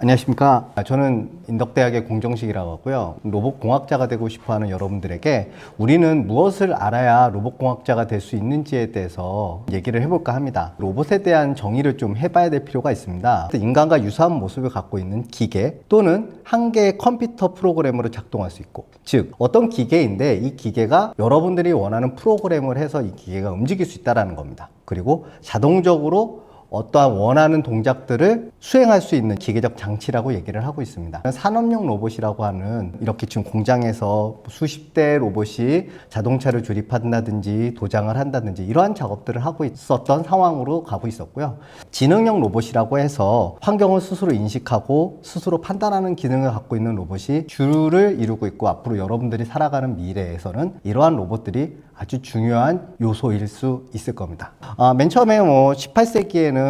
안녕하십니까. 저는 인덕대학의 공정식이라고 하고요. 로봇공학자가 되고 싶어하는 여러분들에게 우리는 무엇을 알아야 로봇공학자가 될 수 있는지에 대해서 얘기를 해볼까 합니다. 로봇에 대한 정의를 좀 해봐야 될 필요가 있습니다. 인간과 유사한 모습을 갖고 있는 기계 또는 한 개의 컴퓨터 프로그램으로 작동할 수 있고, 즉 어떤 기계인데 이 기계가 여러분들이 원하는 프로그램을 해서 이 기계가 움직일 수 있다는 겁니다. 그리고 자동적으로 어떠한 원하는 동작들을 수행할 수 있는 기계적 장치라고 얘기를 하고 있습니다. 산업용 로봇이라고 하는, 이렇게 지금 공장에서 수십 대 로봇이 자동차를 조립한다든지 도장을 한다든지 이러한 작업들을 하고 있었던 상황으로 가고 있었고요. 지능형 로봇이라고 해서 환경을 스스로 인식하고 스스로 판단하는 기능을 갖고 있는 로봇이 주를 이루고 있고, 앞으로 여러분들이 살아가는 미래에서는 이러한 로봇들이 아주 중요한 요소일 수 있을 겁니다. 맨 처음에 18세기에는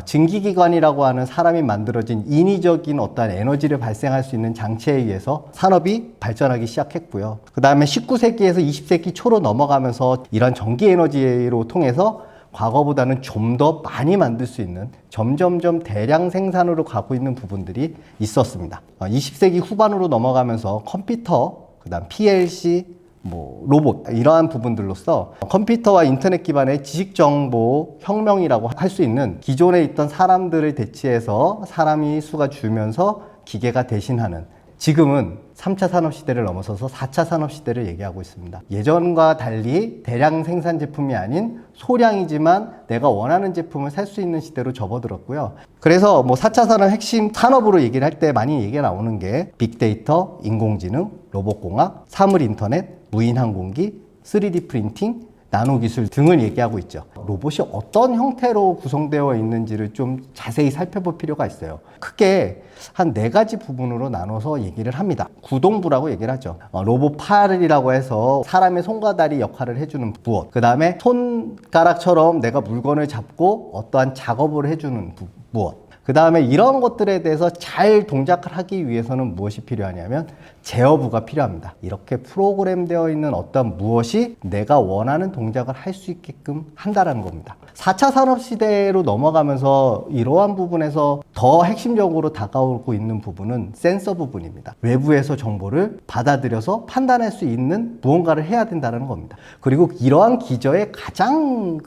증기기관이라고 하는 사람이 만들어진 인위적인 어떠한 에너지를 발생할 수 있는 장치에 의해서 산업이 발전하기 시작했고요. 그 다음에 19세기에서 20세기 초로 넘어가면서 이런 전기에너지로 통해서 과거보다는 좀 더 많이 만들 수 있는, 점점점 대량 생산으로 가고 있는 부분들이 있었습니다. 20세기 후반으로 넘어가면서 컴퓨터, 그 다음 PLC, 로봇, 이러한 부분들로서 컴퓨터와 인터넷 기반의 지식정보 혁명이라고 할 수 있는, 기존에 있던 사람들을 대체해서 사람이 수가 줄면서 기계가 대신하는, 지금은 3차 산업시대를 넘어서서 4차 산업시대를 얘기하고 있습니다. 예전과 달리 대량 생산 제품이 아닌 소량이지만 내가 원하는 제품을 살 수 있는 시대로 접어들었고요. 그래서 4차 산업 핵심 산업으로 얘기를 할 때 많이 얘기가 나오는 게 빅데이터, 인공지능, 로봇공학, 사물인터넷, 무인항공기, 3D 프린팅, 나노기술 등을 얘기하고 있죠. 로봇이 어떤 형태로 구성되어 있는지를 좀 자세히 살펴볼 필요가 있어요. 크게 한 4가지 부분으로 나눠서 얘기를 합니다. 구동부라고 얘기를 하죠. 로봇 팔이라고 해서 사람의 손과 다리 역할을 해주는 무엇, 그 다음에 손가락처럼 내가 물건을 잡고 어떠한 작업을 해주는 무엇, 그 다음에 이런 것들에 대해서 잘 동작을 하기 위해서는 무엇이 필요하냐면 제어부가 필요합니다. 이렇게 프로그램되어 있는 어떤 무엇이 내가 원하는 동작을 할 수 있게끔 한다는 겁니다. 4차 산업시대로 넘어가면서 이러한 부분에서 더 핵심적으로 다가오고 있는 부분은 센서 부분입니다. 외부에서 정보를 받아들여서 판단할 수 있는 무언가를 해야 된다는 겁니다. 그리고 이러한 기저의 가장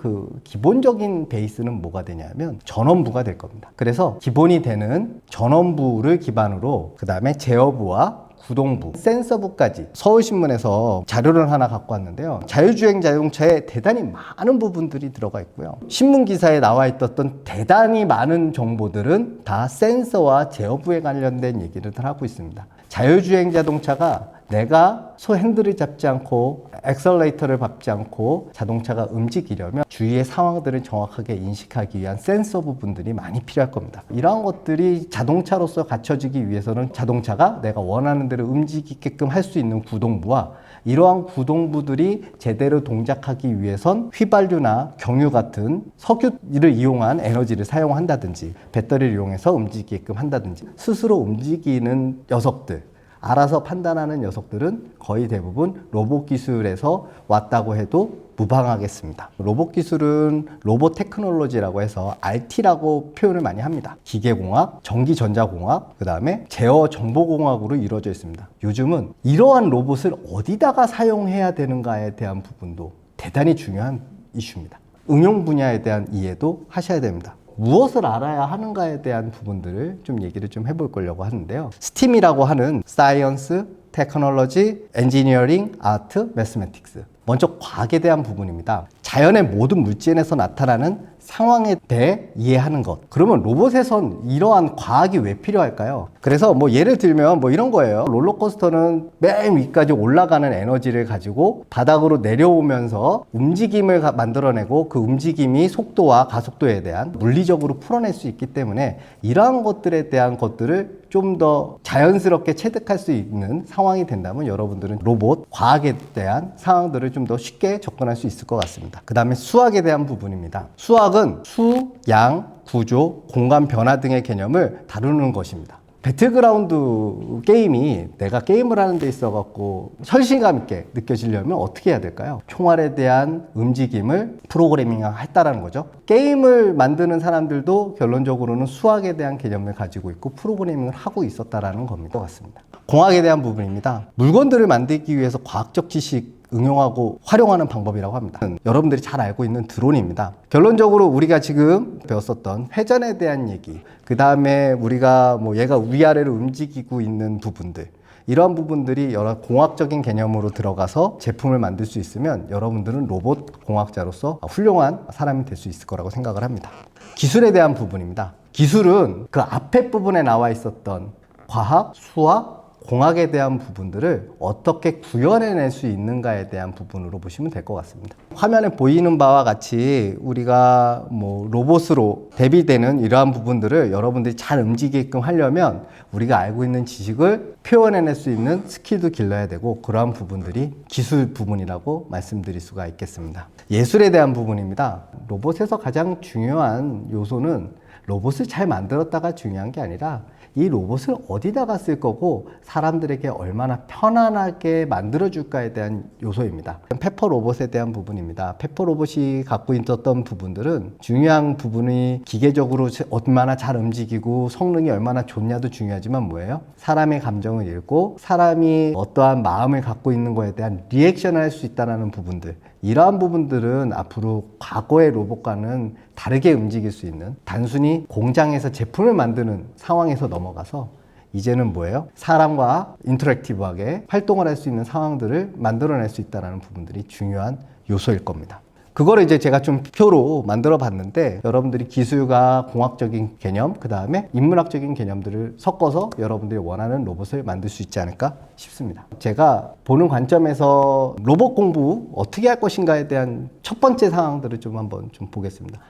기본적인 베이스는 뭐가 되냐면 전원부가 될 겁니다. 그래서 기본이 되는 전원부를 기반으로 그 다음에 제어부와 구동부, 센서부까지, 서울신문에서 자료를 하나 갖고 왔는데요. 자율주행 자동차에 대단히 많은 부분들이 들어가 있고요. 신문기사에 나와 있었던 대단히 많은 정보들은 다 센서와 제어부에 관련된 얘기를 하고 있습니다. 자율주행 자동차가 내가 핸들을 잡지 않고 엑셀레이터를 밟지 않고 자동차가 움직이려면 주위의 상황들을 정확하게 인식하기 위한 센서 부분들이 많이 필요할 겁니다. 이러한 것들이 자동차로서 갖춰지기 위해서는 자동차가 내가 원하는 대로 움직이게끔 할 수 있는 구동부와, 이러한 구동부들이 제대로 동작하기 위해선 휘발유나 경유 같은 석유를 이용한 에너지를 사용한다든지 배터리를 이용해서 움직이게끔 한다든지, 스스로 움직이는 녀석들, 알아서 판단하는 녀석들은 거의 대부분 로봇 기술에서 왔다고 해도 무방하겠습니다. 로봇 기술은 로봇 테크놀로지라고 해서 RT라고 표현을 많이 합니다. 기계공학, 전기전자공학, 그 다음에 제어정보공학으로 이루어져 있습니다. 요즘은 이러한 로봇을 어디다가 사용해야 되는가에 대한 부분도 대단히 중요한 이슈입니다. 응용 분야에 대한 이해도 하셔야 됩니다. 무엇을 알아야 하는가에 대한 부분들을 좀 얘기를 좀 해볼 거려고 하는데요. STEAM이라고 하는 사이언스, 테크놀로지, 엔지니어링, 아트, 매스매틱스. 먼저 과학에 대한 부분입니다. 자연의 모든 물질에서 나타나는 상황에 대해 이해하는 것. 그러면 로봇에선 이러한 과학이 왜 필요할까요? 그래서 예를 들면 이런 거예요. 롤러코스터는 맨 위까지 올라가는 에너지를 가지고 바닥으로 내려오면서 움직임을 만들어내고, 그 움직임이 속도와 가속도에 대한 물리적으로 풀어낼 수 있기 때문에 이러한 것들에 대한 것들을 좀 더 자연스럽게 체득할 수 있는 상황이 된다면 여러분들은 로봇, 과학에 대한 상황들을 좀 더 쉽게 접근할 수 있을 것 같습니다. 그 다음에 수학에 대한 부분입니다. 수학은 수, 양, 구조, 공간 변화 등의 개념을 다루는 것입니다. 배틀그라운드 게임이 내가 게임을 하는 데 있어갖고 현실감 있게 느껴지려면 어떻게 해야 될까요? 총알에 대한 움직임을 프로그래밍 했다라는 거죠. 게임을 만드는 사람들도 결론적으로는 수학에 대한 개념을 가지고 있고 프로그래밍을 하고 있었다라는 겁니다. 같습니다. 공학에 대한 부분입니다. 물건들을 만들기 위해서 과학적 지식 응용하고 활용하는 방법이라고 합니다. 여러분들이 잘 알고 있는 드론입니다. 결론적으로 우리가 지금 배웠었던 회전에 대한 얘기, 그 다음에 우리가 얘가 위아래로 움직이고 있는 부분들, 이러한 부분들이 여러 공학적인 개념으로 들어가서 제품을 만들 수 있으면 여러분들은 로봇 공학자로서 훌륭한 사람이 될 수 있을 거라고 생각을 합니다. 기술에 대한 부분입니다. 기술은 그 앞에 부분에 나와 있었던 과학, 수학, 공학에 대한 부분들을 어떻게 구현해낼 수 있는가에 대한 부분으로 보시면 될 것 같습니다. 화면에 보이는 바와 같이 우리가 로봇으로 대비되는 이러한 부분들을 여러분들이 잘 움직이게끔 하려면 우리가 알고 있는 지식을 표현해낼 수 있는 스킬도 길러야 되고, 그러한 부분들이 기술 부분이라고 말씀드릴 수가 있겠습니다. 예술에 대한 부분입니다. 로봇에서 가장 중요한 요소는 로봇을 잘 만들었다가 중요한 게 아니라 이 로봇을 어디다가 쓸 거고 사람들에게 얼마나 편안하게 만들어줄까에 대한 요소입니다. 페퍼 로봇에 대한 부분입니다. 페퍼 로봇이 갖고 있었던 부분들은 중요한 부분이 기계적으로 얼마나 잘 움직이고 성능이 얼마나 좋냐도 중요하지만 뭐예요? 사람의 감정을 읽고 사람이 어떠한 마음을 갖고 있는 거에 대한 리액션을 할 수 있다는 부분들, 이러한 부분들은 앞으로 과거의 로봇과는 다르게 움직일 수 있는, 단순히 공장에서 제품을 만드는 상황에서 넘어가서 이제는 뭐예요? 사람과 인터랙티브하게 활동을 할 수 있는 상황들을 만들어낼 수 있다는 부분들이 중요한 요소일 겁니다. 그거를 이제 제가 좀 표로 만들어 봤는데, 여러분들이 기술과 공학적인 개념, 그 다음에 인문학적인 개념들을 섞어서 여러분들이 원하는 로봇을 만들 수 있지 않을까 싶습니다. 제가 보는 관점에서 로봇 공부 어떻게 할 것인가에 대한 첫 번째 상황들을 좀 한번 좀 보겠습니다.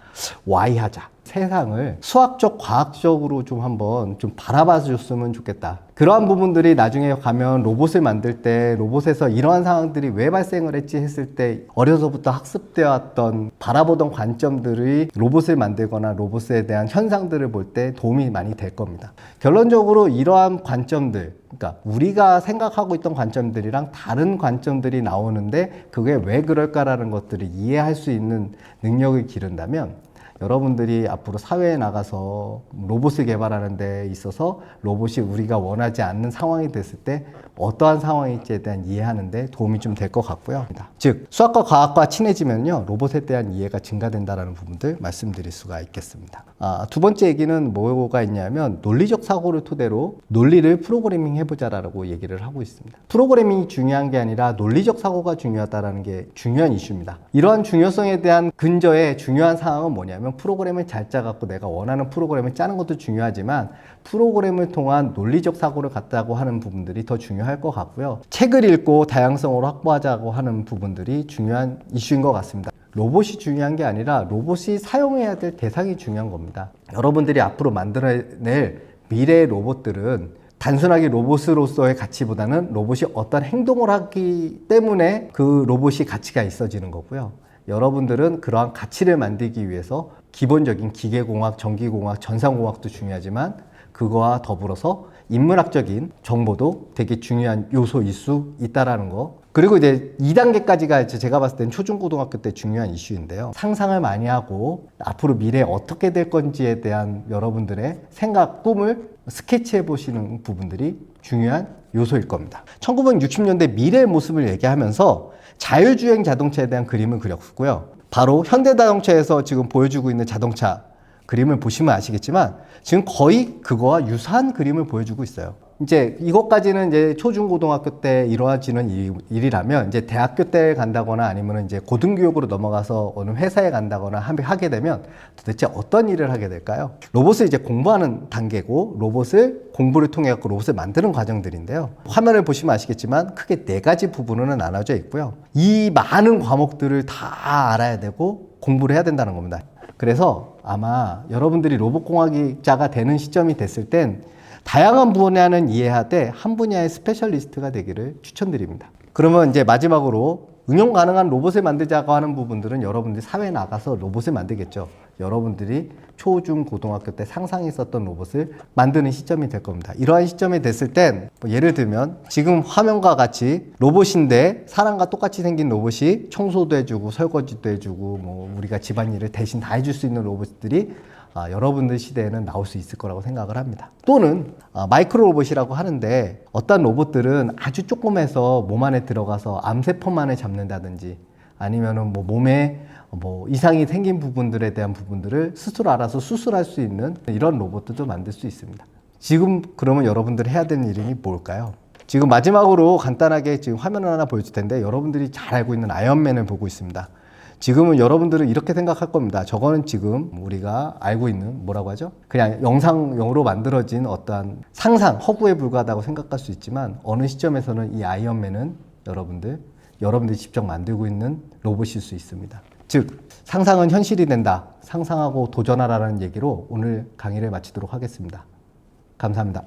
Y 하자. 세상을 수학적, 과학적으로 좀 한번 좀 바라봐 줬으면 좋겠다. 그러한 부분들이 나중에 가면 로봇을 만들 때 로봇에서 이러한 상황들이 왜 발생을 했지 했을 때 어려서부터 학습되어 왔던 바라보던 관점들이 로봇을 만들거나 로봇에 대한 현상들을 볼 때 도움이 많이 될 겁니다. 결론적으로 이러한 관점들, 그러니까 우리가 생각하고 있던 관점들이랑 다른 관점들이 나오는데 그게 왜 그럴까라는 것들을 이해할 수 있는 능력을 기른다면 여러분들이 앞으로 사회에 나가서 로봇을 개발하는 데 있어서 로봇이 우리가 원하지 않는 상황이 됐을 때 어떠한 상황일지에 대한 이해하는 데 도움이 좀 될 것 같고요. 즉, 수학과 과학과 친해지면요, 로봇에 대한 이해가 증가된다는 부분들 말씀드릴 수가 있겠습니다. 두 번째 얘기는 뭐가 있냐면 논리적 사고를 토대로 논리를 프로그래밍 해보자라고 얘기를 하고 있습니다. 프로그래밍이 중요한 게 아니라 논리적 사고가 중요하다는 게 중요한 이슈입니다. 이러한 중요성에 대한 근저에 중요한 사항은 뭐냐면 프로그램을 잘 짜갖고 내가 원하는 프로그램을 짜는 것도 중요하지만 프로그램을 통한 논리적 사고를 갖다고 하는 부분들이 더 중요할 것 같고요. 책을 읽고 다양성을 확보하자고 하는 부분들이 중요한 이슈인 것 같습니다. 로봇이 중요한 게 아니라 로봇이 사용해야 될 대상이 중요한 겁니다. 여러분들이 앞으로 만들어낼 미래의 로봇들은 단순하게 로봇으로서의 가치보다는 로봇이 어떤 행동을 하기 때문에 그 로봇이 가치가 있어지는 거고요. 여러분들은 그러한 가치를 만들기 위해서 기본적인 기계공학, 전기공학, 전산공학도 중요하지만 그거와 더불어서 인문학적인 정보도 되게 중요한 요소일 수 있다라는 거. 그리고 이제 2단계까지가 제가 봤을 땐 초중고등학교 때 중요한 이슈인데요. 상상을 많이 하고 앞으로 미래에 어떻게 될 건지에 대한 여러분들의 생각, 꿈을 스케치해 보시는 부분들이 중요한 요소일 겁니다. 1960년대 미래의 모습을 얘기하면서 자율주행 자동차에 대한 그림을 그렸고요. 바로 현대자동차에서 지금 보여주고 있는 자동차 그림을 보시면 아시겠지만 지금 거의 그거와 유사한 그림을 보여주고 있어요. 이제 이것까지는 이제 초중고등학교 때 이루어지는 일이라면 이제 대학교 때 간다거나 아니면 이제 고등교육으로 넘어가서 어느 회사에 간다거나 하게 되면 도대체 어떤 일을 하게 될까요? 로봇을 이제 공부하는 단계고 로봇을 공부를 통해 갖고 로봇을 만드는 과정들인데요. 화면을 보시면 아시겠지만 크게 4가지 부분으로 나눠져 있고요. 이 많은 과목들을 다 알아야 되고 공부를 해야 된다는 겁니다. 그래서 아마 여러분들이 로봇공학자가 되는 시점이 됐을 땐 다양한 분야는 이해하되 한 분야의 스페셜리스트가 되기를 추천드립니다. 그러면 이제 마지막으로 응용 가능한 로봇을 만들자고 하는 부분들은 여러분들이 사회에 나가서 로봇을 만들겠죠. 여러분들이 초, 중, 고등학교 때 상상했었던 로봇을 만드는 시점이 될 겁니다. 이러한 시점이 됐을 땐 예를 들면 지금 화면과 같이 로봇인데 사람과 똑같이 생긴 로봇이 청소도 해주고 설거지도 해주고 뭐 우리가 집안일을 대신 다 해줄 수 있는 로봇들이 여러분들 시대에는 나올 수 있을 거라고 생각을 합니다. 또는 마이크로 로봇이라고 하는데 어떤 로봇들은 아주 조그매서 몸 안에 들어가서 암세포만을 잡는다든지 아니면은 뭐 몸에 뭐 이상이 생긴 부분들에 대한 부분들을 스스로 알아서 수술할 수 있는 이런 로봇들도 만들 수 있습니다. 지금 그러면 여러분들이 해야 되는 일이 뭘까요? 지금 마지막으로 간단하게 지금 화면을 하나 보여줄 텐데 여러분들이 잘 알고 있는 아이언맨을 보고 있습니다. 지금은 여러분들은 이렇게 생각할 겁니다. 저거는 지금 우리가 알고 있는 뭐라고 하죠? 그냥 영상용으로 만들어진 어떠한 상상, 허구에 불과하다고 생각할 수 있지만 어느 시점에서는 이 아이언맨은 여러분들이 직접 만들고 있는 로봇일 수 있습니다. 즉, 상상은 현실이 된다. 상상하고 도전하라는 얘기로 오늘 강의를 마치도록 하겠습니다. 감사합니다.